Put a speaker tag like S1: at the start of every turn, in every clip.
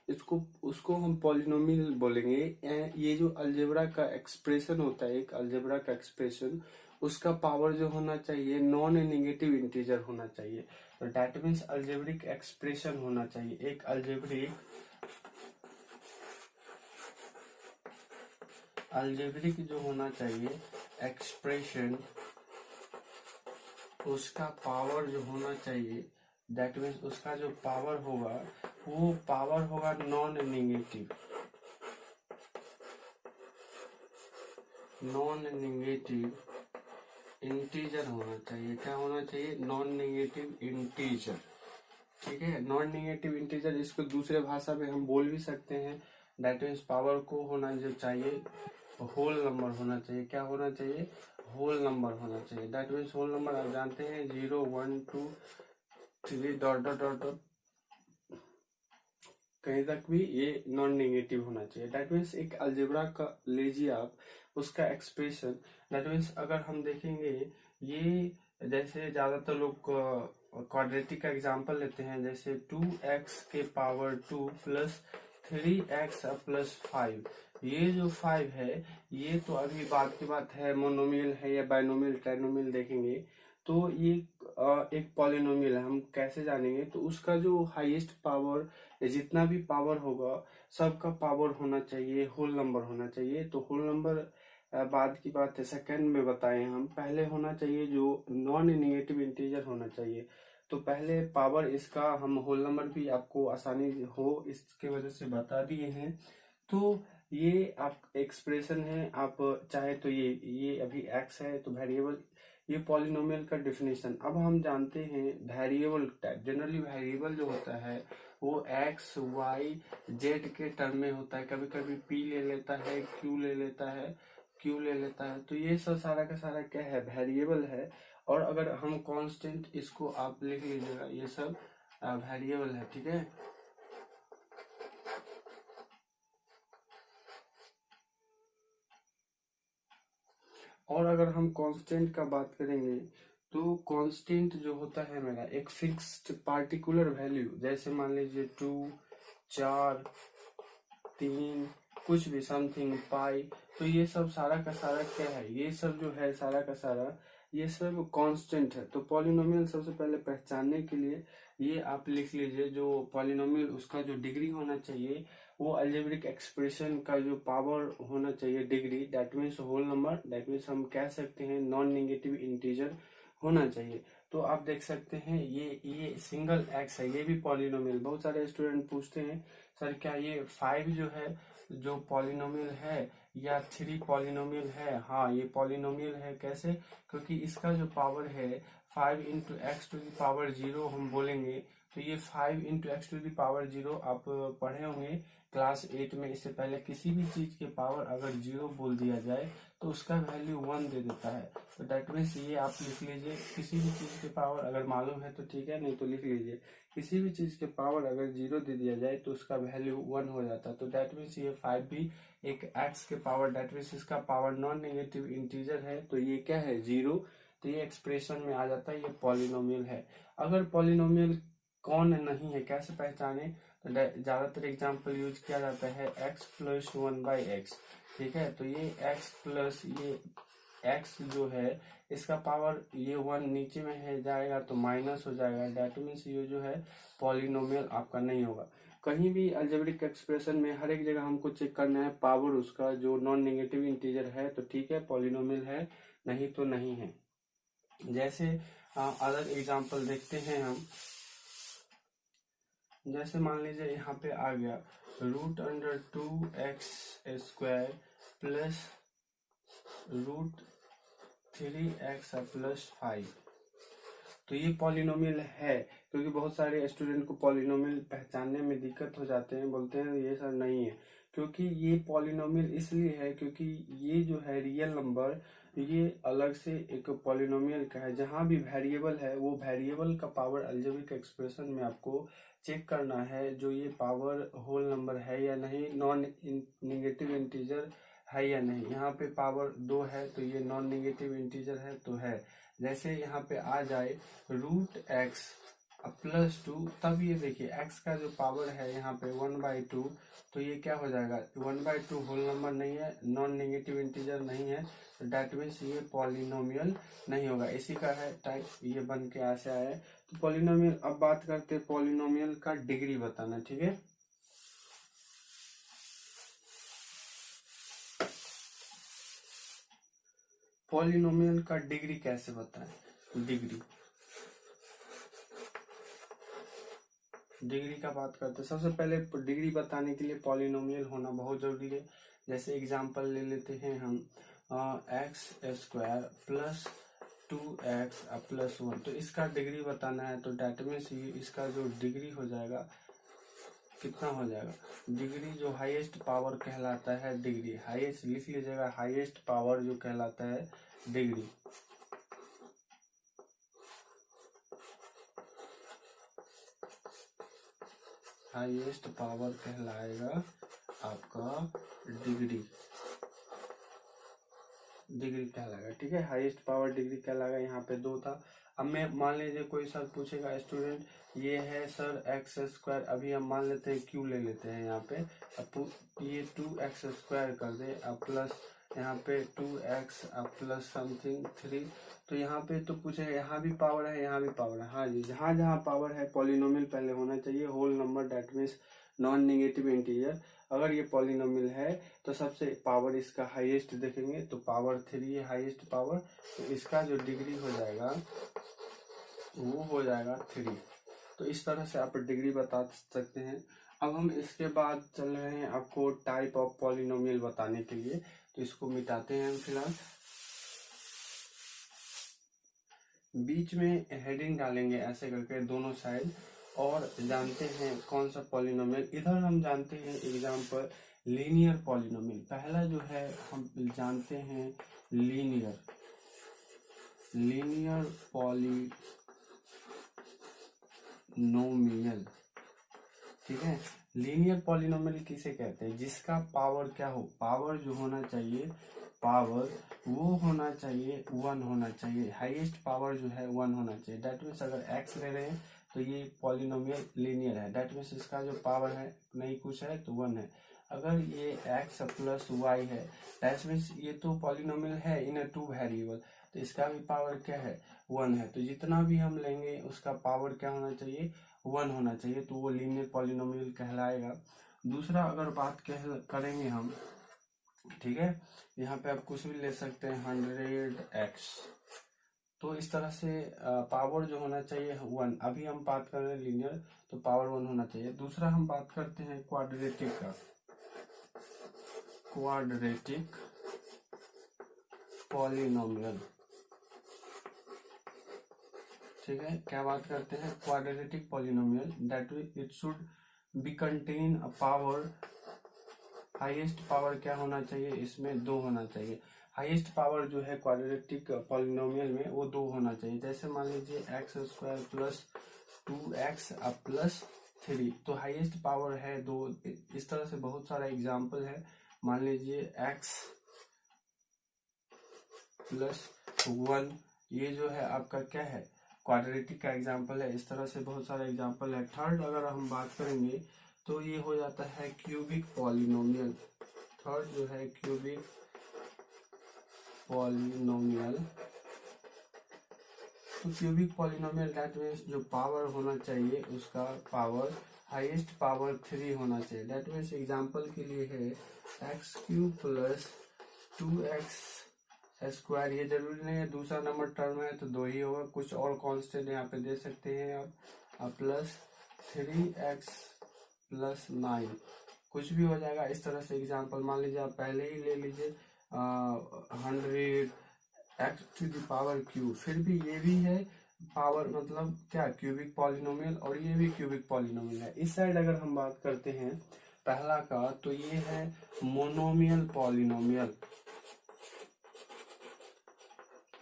S1: इसको उसको हम पॉलिनोमियल बोलेंगे। ये जो अलजेब्रा का एक्सप्रेशन होता है, एक अलजेब्रा का एक्सप्रेशन, उसका पावर जो होना चाहिए नॉन नेगेटिव इंटीजर होना चाहिए। तो दैट मीन्स अलजेब्रिक एक्सप्रेशन होना चाहिए, एक अलजेब्रिक जो होना चाहिए एक्सप्रेशन, उसका पावर जो होना चाहिए, दैट मीन्स उसका जो पावर होगा वो पावर होगा नॉन नेगेटिव इंटीजर होना चाहिए। क्या होना चाहिए? Non negative integer. ठीक है, नॉन नेगेटिव इंटीजर, इसको दूसरे भाषा में हम बोल भी सकते हैं। दैट मीन्स पावर को होना जो चाहिए होल नंबर होना चाहिए। क्या होना चाहिए? होल नंबर होना चाहिए। दैट मीन्स होल नंबर आप जानते हैं 0 1 2 3 डॉट डॉट डॉट डॉट कहीं तक भी ये नॉन नेगेटिव होना चाहिए। दैट मीन्स एक अलजेब्रा का लीजिए आप, उसका एक्सप्रेशन। दैट मीन्स अगर हम देखेंगे ये, जैसे ज्यादातर लोग क्वाड्रेटिक का एग्जांपल लेते हैं, जैसे 2x के पावर 2 प्लस 3x प्लस 5। ये जो 5 है ये तो अभी बाद की बात है, मोनोमियल है या बाइनोमियल ट्राइनोमियल देखेंगे। तो ये एक पॉलिनोमियल है। हम कैसे जानेंगे? तो उसका जो हाईएस्ट पावर, जितना भी पावर होगा सबका पावर होना चाहिए होल नंबर होना चाहिए। तो होल नंबर बाद की बात है, सेकंड में बताए हम। पहले होना चाहिए जो नॉन नेगेटिव इंटीजर होना चाहिए। तो पहले पावर इसका हम होल नंबर भी आपको आसानी हो इसके वजह से बता दिए हैं। तो ये आप एक्सप्रेशन है, आप चाहे तो ये अभी एक्स है तो वेरिएबल, ये पॉलिनोमियल का डेफिनेशन। अब हम जानते हैं वेरिएबल टाइप। जनरली वेरिएबल जो होता है वो एक्स वाई जेड के टर्म में होता है। कभी कभी पी ले लेता है, क्यू ले लेता है, क्यू ले लेता है। तो ये सब सारा का सारा क्या है? वेरिएबल है। और अगर हम कांस्टेंट, इसको आप लिख लीजिएगा, ये सब वेरिएबल है। ठीक है, और अगर हम कांस्टेंट का बात करेंगे तो कांस्टेंट जो होता है मेरा एक फिक्स्ड पार्टिकुलर वैल्यू, जैसे मान लीजिए 2 4 3 कुछ भी समथिंग पाई। तो ये सब सारा का सारा क्या है? ये सब जो है सारा का सारा ये सब कांस्टेंट है। तो पॉलिनोमियल सबसे पहले पहचानने के लिए ये आप लिख लीजिए, जो पॉलिनोमियल उसका जो डिग्री होना चाहिए वो अलजेब्रिक एक्सप्रेशन का जो पावर होना चाहिए degree, that means whole number. That means हम कह सकते हैं नॉन नेगेटिव इंटीजर होना चाहिए। तो आप देख सकते हैं ये सिंगल एक्स है, ये भी पॉलिनोमियल। बहुत सारे स्टूडेंट पूछते हैं सर क्या ये 5 जो है जो पॉलिनोमियल है या 3 पॉलिनोमियल है? हाँ, ये पॉलिनोमियल है। कैसे? क्योंकि इसका जो पावर है 5 into x to the power 0 हम बोलेंगे। तो ये 5 into x to the power 0 आप पढ़े होंगे क्लास 8 में। इससे पहले किसी भी चीज के पावर अगर 0 बोल दिया जाए तो उसका वैल्यू 1 दे देता है। तो दैट मीन्स ये आप लिख लीजिए, किसी भी चीज के पावर अगर मालूम है तो ठीक है, नहीं तो लिख लीजिए। किसी भी चीज के पावर अगर 0 दे दिया जाए तो उसका वैल्यू 1 हो जाता है। तो दैट मीन्स ये 5 भी एक एक्स के पावर, दैट मीन्स इसका पावर नॉन नेगेटिव इंटीजर है। तो ये क्या है? 0। तो ये एक्सप्रेशन में आ जाता है, ये पॉलिनोमियल है। अगर पॉलिनोमियल कौन नहीं है, कैसे पहचाने? तो ज्यादातर एग्जाम्पल यूज किया जाता है x प्लस 1/x। ठीक है, तो ये x प्लस ये x जो है इसका पावर ये 1 नीचे में है जाएगा तो माइनस हो जाएगा। दैट मीन्स ये जो है पॉलिनोमियल आपका नहीं होगा। कहीं भी अलजेब्रिक एक्सप्रेशन में हर एक जगह हमको चेक करना है पावर उसका जो नॉन नेगेटिव इंटीजर है तो ठीक है पॉलिनोमियल है, नहीं तो नहीं है। जैसे अदर एग्जांपल देखते हैं हम। जैसे मान लीजिए यहाँ पे आ गया √2x² प्लस √3x प्लस 5। तो ये पॉलिनोमियल है। क्योंकि बहुत सारे स्टूडेंट को पॉलिनोमियल पहचानने में दिक्कत हो जाते हैं, बोलते हैं ये सर नहीं है। क्योंकि ये पॉलिनोमियल इसलिए है क्योंकि ये जो है रियल नंबर, ये अलग से एक पॉलिनोमियल का है। जहां भी वेरिएबल है वो वेरिएबल का पावर अलजेब्रिक एक्सप्रेशन में आपको चेक करना है, जो ये पावर होल नंबर है या नहीं, नॉन नेगेटिव इंटीजर है या नहीं। यहाँ पे पावर 2 है तो ये नॉन नेगेटिव इंटीजर है तो है। जैसे यहाँ पे आ जाए √x अब +2, तब ये देखिए x का जो पावर है यहाँ पे 1/2, तो ये क्या हो जाएगा, 1/2 होल नंबर नहीं है, नॉन नेगेटिव इंटीजर नहीं है, तो डेट मीन्स ये पॉलिनोमियल नहीं होगा। इसी का है टाइप, ये बन के ऐसे आया है। तो पॉलिनोमियल, अब बात करते हैं पॉलिनोमियल का डिग्री बताना, ठीक है। पॉलिनोमियल का डिग्री कैसे बताएं, डिग्री का बात करते हैं। सबसे पहले डिग्री बताने के लिए पॉलिनोमियल होना बहुत जरूरी है। जैसे एग्जांपल ले लेते हैं हम, x² प्लस 2x प्लस 1, तो इसका डिग्री बताना है। तो डेट मीन्स इसका जो डिग्री हो जाएगा कितना हो जाएगा, डिग्री जो हाईएस्ट पावर कहलाता है, डिग्री हाईएस्ट लिख लीजिएगा, हाईएस्ट पावर जो कहलाता है डिग्री। हाईएस्ट पावर कहलाएगा आपका डिग्री कहलाएगा, ठीक है। हाईएस्ट पावर डिग्री कहलाएगा। यहाँ पे 2 था। अब मैं मान लीजिए कोई सर पूछेगा, स्टूडेंट ये है सर x², अभी हम मान लेते हैं q ले लेते हैं यहाँ पे। अब ये 2x² कर दे, अब प्लस यहाँ पे 2x अब प्लस समथिंग 3, तो यहाँ पे तो पूछेगा यहाँ भी पावर है, यहाँ भी पावर है। हाँ जी, जहाँ जहाँ पावर है पॉलिनोमियल पहले होना चाहिए, whole number, that means non negative integer. अगर ये पॉलिनोमियल है तो सबसे पावर इसका हाईएस्ट देखेंगे, तो पावर 3 है हाईएस्ट पावर, तो इसका जो डिग्री हो जाएगा वो हो जाएगा 3। तो इस तरह से आप डिग्री बता सकते हैं। अब हम इसके बाद चल रहे हैं आपको टाइप ऑफ पॉलिनोमियल बताने के लिए, तो इसको मिटाते हैं हम फिलहाल। बीच में हेडिंग डालेंगे ऐसे करके दोनों साइड, और जानते हैं कौन सा पॉलिनोमियल। इधर हम जानते हैं एग्जाम्पल लीनियर पॉलिनोमियल। पहला जो है हम जानते हैं लीनियर पॉलिनोमियल, ठीक है। लीनियर पॉलिनोमियल किसे कहते हैं, जिसका पावर क्या हो, पावर जो होना चाहिए, पावर वो होना चाहिए 1 होना चाहिए, हाईएस्ट पावर जो है 1 होना चाहिए। डेट मीन्स अगर x ले रहे हैं तो ये पॉलिनोमियल लीनियर है, डेट मीन्स इसका जो पावर है नहीं कुछ है तो 1 है। अगर ये x प्लस y है, डेट मीन्स ये तो पॉलिनोमियल है इन 2 वेरिएबल, तो इसका भी पावर क्या है 1 है। तो जितना भी हम लेंगे उसका पावर क्या होना चाहिए 1 होना चाहिए, तो वो लीनियर पॉलिनोमियल कहलाएगा। दूसरा अगर बात करेंगे हम, ठीक है, यहाँ पे आप कुछ भी ले सकते हैं 100x, तो इस तरह से पावर जो होना चाहिए 1। अभी हम बात कर रहे हैं लीनियर, तो पावर 1 होना चाहिए। दूसरा हम बात करते हैं क्वाड्रेटिक का, क्वाड्रेटिक पॉलिनोमियल, ठीक है। क्या बात करते हैं, quadratic polynomial, that it should be contain a power, highest power क्या होना चाहिए, इसमें 2 होना चाहिए। हाईएस्ट पावर जो है क्वाड्रेटिक पॉलिनोमियल में वो 2 होना चाहिए। जैसे मान लीजिए x² प्लस 2x प्लस 3, तो हाईएस्ट पावर है 2। इस तरह से बहुत सारा एग्जाम्पल है। मान लीजिए x प्लस 1, ये जो है आपका क्या है क्वाड्रेटिक का एग्जाम्पल है। इस तरह से बहुत सारा एग्जाम्पल है। थर्ड अगर हम बात करेंगे तो ये हो जाता है क्यूबिक पॉलिनोमियल। थर्ड जो है क्यूबिक पॉलिनोमियल, तो क्यूबिक पॉलिनोमियल दैट मीन्स जो पावर होना चाहिए उसका पावर हाईएस्ट पावर 3 होना चाहिए। दैट मीन्स एग्जाम्पल के लिए है x³ प्लस 2x²। ये जरूरी नहीं है दूसरा नंबर टर्म है तो 2 ही होगा, कुछ और कांस्टेंट यहाँ पे दे सकते हैं आप, प्लस 3x प्लस 9, कुछ भी हो जाएगा। इस तरह से एग्जाम्पल मान लीजिए आप पहले ही ले लीजिए 100x⁻⁵, फिर भी ये भी है पावर, मतलब क्या क्यूबिक पॉलिनोमियल, और ये भी क्यूबिक पॉलिनोमियल है। इस साइड अगर हम बात करते हैं पहला का, तो ये है monomial polynomial,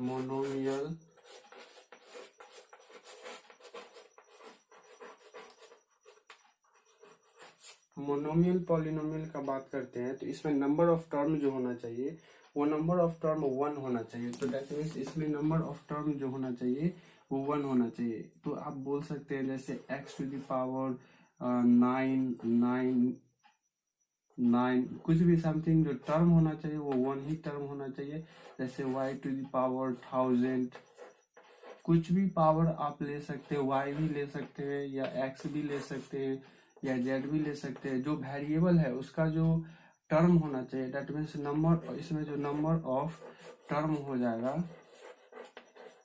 S1: monomial monomial polynomial का बात करते हैं तो इसमें नंबर ऑफ टर्म जो होना चाहिए वो नंबर ऑफ टर्म 1 होना चाहिए। तो दैट मीन्स इसमें नंबर ऑफ टर्म जो होना चाहिए वो 1 होना चाहिए। तो आप बोल सकते हैं जैसे x टू द पावर 9 कुछ भी समथिंग जो टर्म होना चाहिए वो 1 ही टर्म होना चाहिए। जैसे y टू द पावर 1000, कुछ भी पावर आप ले सकते हैं, y भी ले सकते हैं या x भी ले सकते हैं या z भी ले सकते हैं। जो वेरिएबल है उसका जो टर्म होना चाहिए, दैट मीन्स नंबर, इसमें जो नंबर ऑफ टर्म हो जाएगा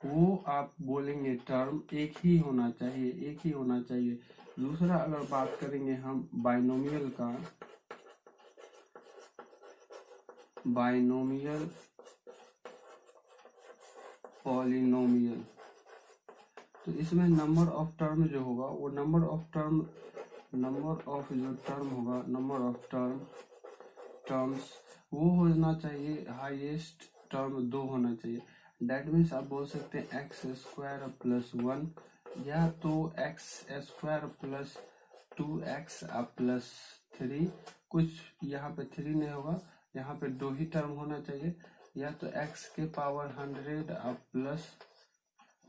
S1: वो आप बोलेंगे टर्म एक ही होना चाहिए, एक ही होना चाहिए। दूसरा अगर बात करेंगे हम बाइनोमियल का, बाइनोमियल पॉलिनोमियल, तो इसमें नंबर ऑफ टर्म जो होगा वो नंबर ऑफ जो टर्म होगा, नंबर ऑफ टर्म्स वो होना चाहिए, हाईएस्ट टर्म 2 होना चाहिए। दैट मीन्स आप बोल सकते हैं एक्स स्क्वायर प्लस 1 या तो x square plus 2x plus 3, कुछ यहाँ पे 3 नहीं होगा, यहाँ पे 2 ही टर्म होना चाहिए, या तो x के पावर 100 प्लस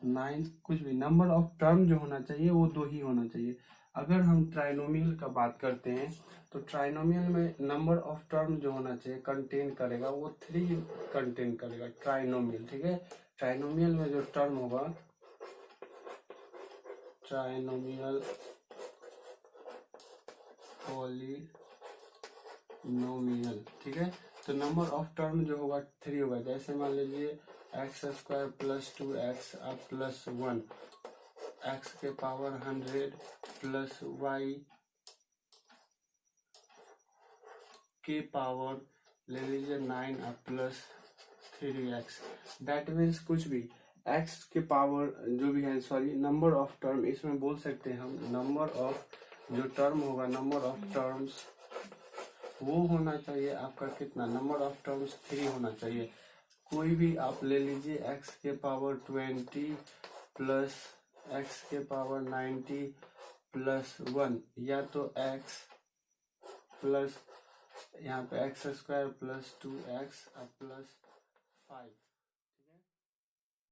S1: 9, कुछ भी नंबर ऑफ टर्म जो होना चाहिए वो 2 ही होना चाहिए। अगर हम ट्राइनोमियल का बात करते हैं तो ट्राइनोमियल में नंबर ऑफ टर्म जो होना चाहिए कंटेन करेगा वो 3 कंटेन करेगा ट्राइनोमियल, ठीक है। ट्राइनोमियल में जो टर्म होगा, ट्राइनोमियल पॉलिनोमियल, ठीक है। तो नंबर ऑफ टर्म जो होगा 3 होगा। जैसे मान लीजिए x square plus 2x plus 1, x के पावर 100 प्लस y के पावर ले लीजिए 9 प्लस 3x। दैट मीन्स कुछ भी x के पावर जो भी है, सॉरी नंबर ऑफ टर्म, इसमें बोल सकते हैं हम नंबर ऑफ जो टर्म होगा, नंबर ऑफ टर्म्स वो होना चाहिए आपका कितना, नंबर ऑफ टर्म्स 3 होना चाहिए। कोई भी आप ले लीजिए x के पावर 20 प्लस x के पावर 90 प्लस 1, या तो x प्लस यहाँ पे x square plus 2x plus 5।